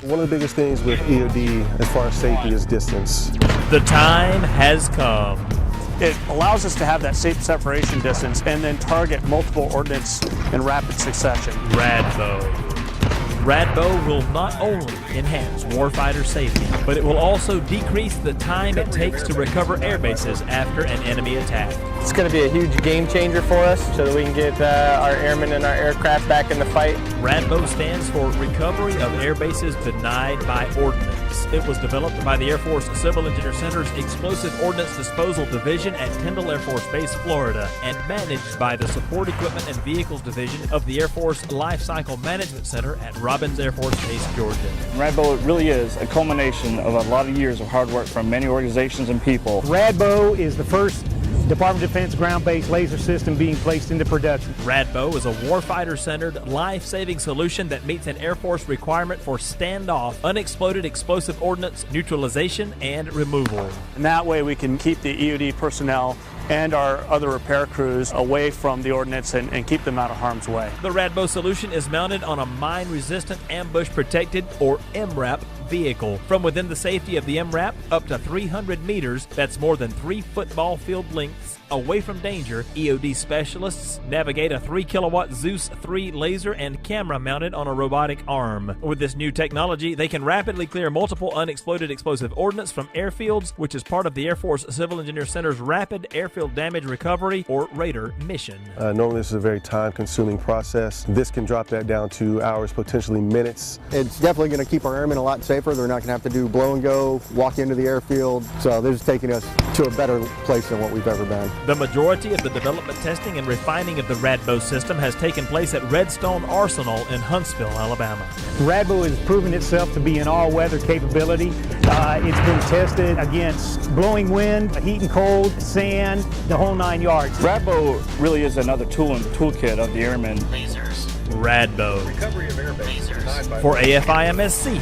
One of the biggest things with EOD as far as safety is distance. The time has come. It allows us to have that safe separation distance and then target multiple ordnance in rapid succession. RADBO. RADBO will not only enhance warfighter safety, but it will also decrease the time it takes to recover air bases after an enemy attack. It's going to be a huge game changer for us so that we can get our airmen and our aircraft back in the fight. RADBO stands for Recovery of Airbases Denied by Ordnance. It was developed by the Air Force Civil Engineer Center's Explosive Ordnance Disposal Division at Tyndall Air Force Base, Florida, and managed by the Support Equipment and Vehicles Division of the Air Force Life Cycle Management Center at Robins Air Force Base, Georgia. RADBO really is a culmination of a lot of years of hard work from many organizations and people. RADBO is the first Department of Defense ground-based laser system being placed into production. RADBO is a warfighter-centered, life-saving solution that meets an Air Force requirement for standoff, unexploded explosive ordnance neutralization and removal. And that way we can keep the EOD personnel and our other repair crews away from the ordnance and keep them out of harm's way. The RADBO solution is mounted on a mine-resistant, ambush-protected, or MRAP vehicle. From within the safety of the MRAP, up to 300 meters, that's more than 3 football field lengths, away from danger, EOD specialists navigate a 3-kilowatt Zeus 3 laser and camera mounted on a robotic arm. With this new technology, they can rapidly clear multiple unexploded explosive ordnance from airfields, which is part of the Air Force Civil Engineer Center's Rapid Airfield Damage Recovery, or RADAR, mission. Normally this is a very time-consuming process. This can drop that down to hours, potentially minutes. It's definitely going to keep our airmen a lot safer. They're not going to have to do blow and go, walk into the airfield. So they're just taking us to a better place than what we've ever been. The majority of the development, testing, and refining of the RADBO system has taken place at Redstone Arsenal in Huntsville, Alabama. RADBO has proven itself to be an all-weather capability. It's been tested against blowing wind, heat and cold, sand, the whole 9 yards. RADBO really is another tool in the toolkit of the airmen. RADBO. Recovery of Airbases Denied by For AFIMSC,